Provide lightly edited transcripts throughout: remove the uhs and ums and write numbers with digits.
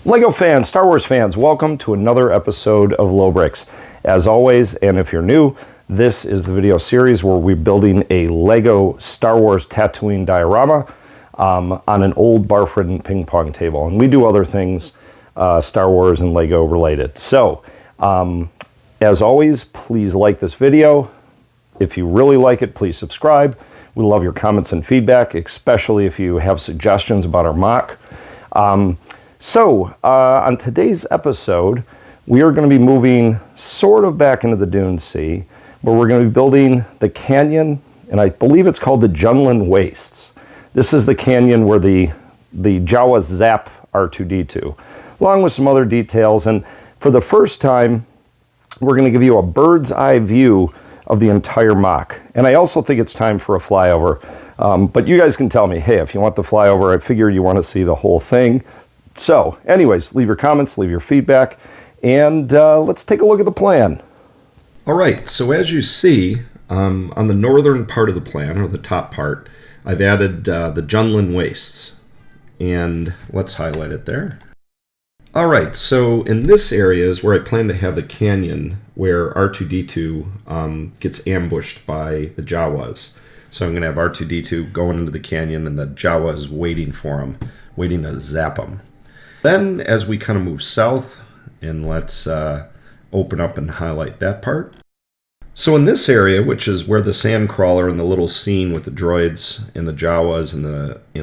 Lego fans, Star Wars fans, welcome to another episode of Lobricks. As always, and if you're new, this is the video series where we're building a Lego Star Wars Tatooine diorama on an old barf-ridden ping pong table. And we do other things Star Wars and Lego related. So, as always, please like this video. If you really like it, please subscribe. We love your comments and feedback, especially if you have suggestions about our MOC. On today's episode, we are going to be moving sort of back into the Dune Sea, where we're going to be building the canyon, and I believe it's called the Junlin Wastes. This is the canyon where the Jawas zap R2-D2, along with some other details. And for the first time, we're going to give you a bird's eye view of the entire MOC. And I also think it's time for a flyover. But you guys can tell me, hey, if you want the flyover, I figure you want to see the whole thing. So, anyways, leave your comments, leave your feedback, and let's take a look at the plan. All right, so as you see, on the northern part of the plan, or the top part, I've added the Junlin Wastes, and let's highlight it there. All right, so in this area is where I plan to have the canyon where R2-D2 gets ambushed by the Jawas. So I'm going to have R2-D2 going into the canyon and the Jawas waiting for him, waiting to zap him. Then as we kind of move south, and let's open up and highlight that part. So in this area, which is where the sandcrawler and the little scene with the droids and the Jawas and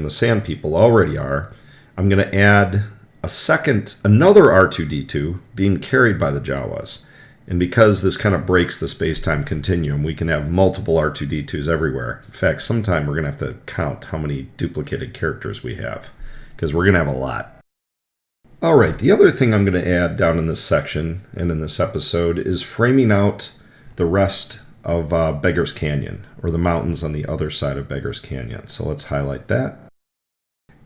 the sand people already are, I'm going to add another R2-D2 being carried by the Jawas. And because this kind of breaks the space-time continuum, we can have multiple R2-D2s everywhere. In fact, sometime we're going to have to count how many duplicated characters we have, because we're going to have a lot. All right, the other thing I'm going to add down in this section and in this episode is framing out the rest of Beggar's Canyon, or the mountains on the other side of Beggar's Canyon. So let's highlight that.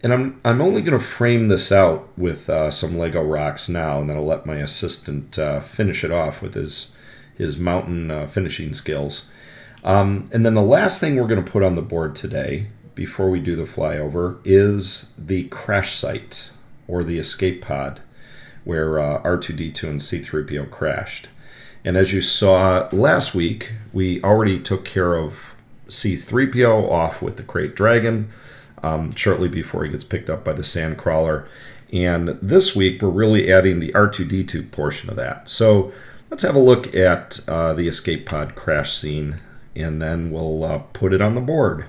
And I'm only going to frame this out with some Lego rocks now, and then I'll let my assistant finish it off with his mountain finishing skills. And then the last thing we're going to put on the board today, before we do the flyover, is the crash site, or the escape pod, where R2-D2 and C-3PO crashed. And as you saw last week, we already took care of C-3PO off with the Krayt dragon, shortly before he gets picked up by the sandcrawler. And this week, we're really adding the R2-D2 portion of that. So let's have a look at the escape pod crash scene, and then we'll put it on the board.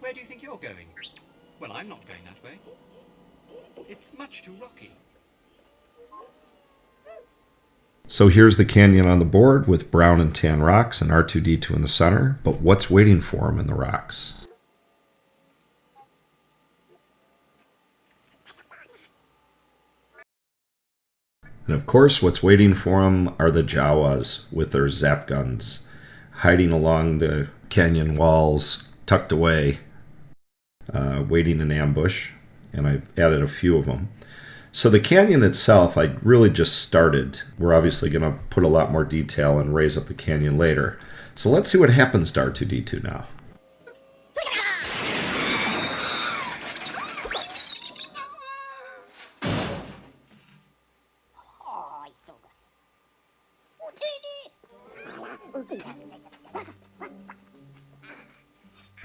Where do you think you're going? Well, I'm not going that way. It's much too rocky. So here's the canyon on the board with brown and tan rocks and R2-D2 in the center, but what's waiting for him in the rocks? And of course, what's waiting for him are the Jawas with their zap guns, hiding along the canyon walls, tucked away, waiting in ambush, and I've added a few of them. So the canyon itself, I really just started. We're obviously going to put a lot more detail and raise up the canyon later. So let's see what happens to R2-D2 now.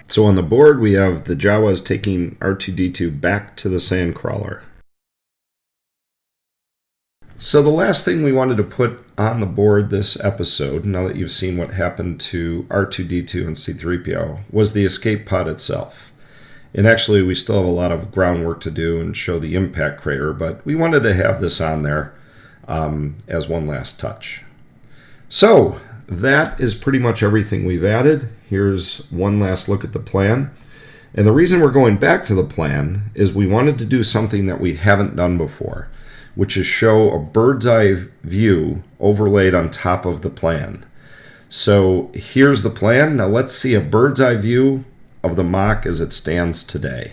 So on the board, we have the Jawas taking R2-D2 back to the sandcrawler. So the last thing we wanted to put on the board this episode, now that you've seen what happened to R2-D2 and C-3PO, was the escape pod itself. And actually, we still have a lot of groundwork to do and show the impact crater, but we wanted to have this on there as one last touch. So that is pretty much everything we've added. Here's one last look at the plan. And the reason we're going back to the plan is we wanted to do something that we haven't done before, which is show a bird's eye view overlaid on top of the plan. So here's the plan. Now let's see a bird's eye view of the MOC as it stands today.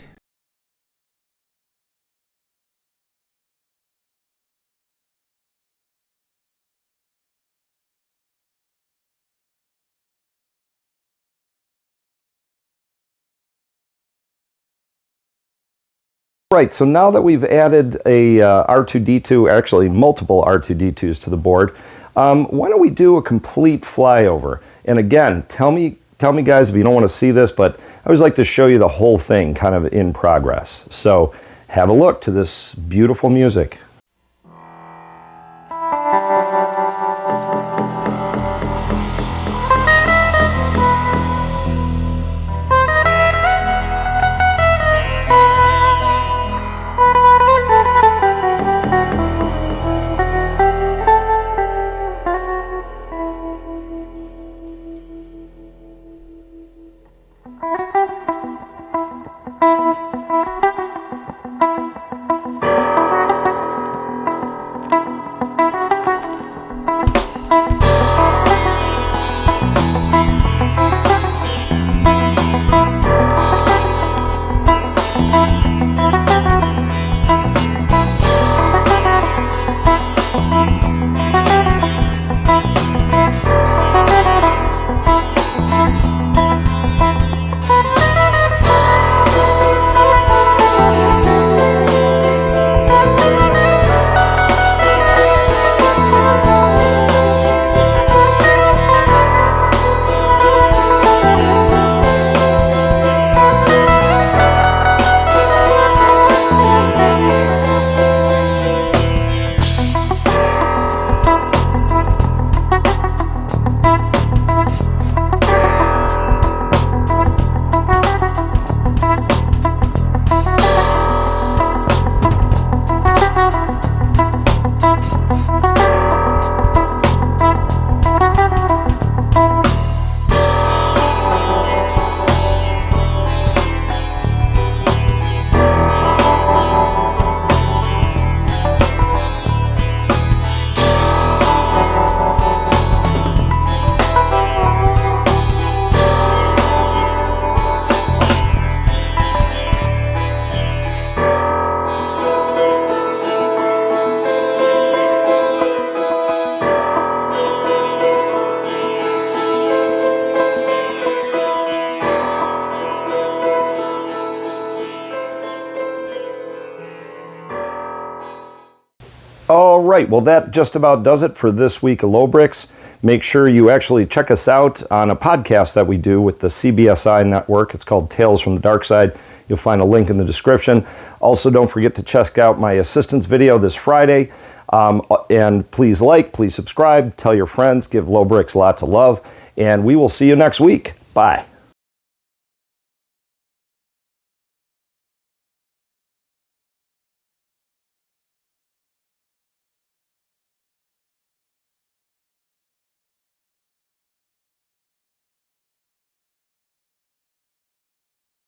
right, so now that we've added a R2-D2, actually multiple R2-D2s to the board, why don't we do a complete flyover? And again, tell me guys if you don't want to see this, but I always like to show you the whole thing kind of in progress. So have a look to this beautiful music. All right, well that just about does it for this week of Lobricks. Make sure you actually check us out on a podcast that we do with the CBSI network. It's called Tales from the Darkside. You'll find a link in the description. Also, don't forget to check out my assistance video this Friday. And please subscribe, tell your friends, give Lobricks lots of love, and we will see you next week. Bye.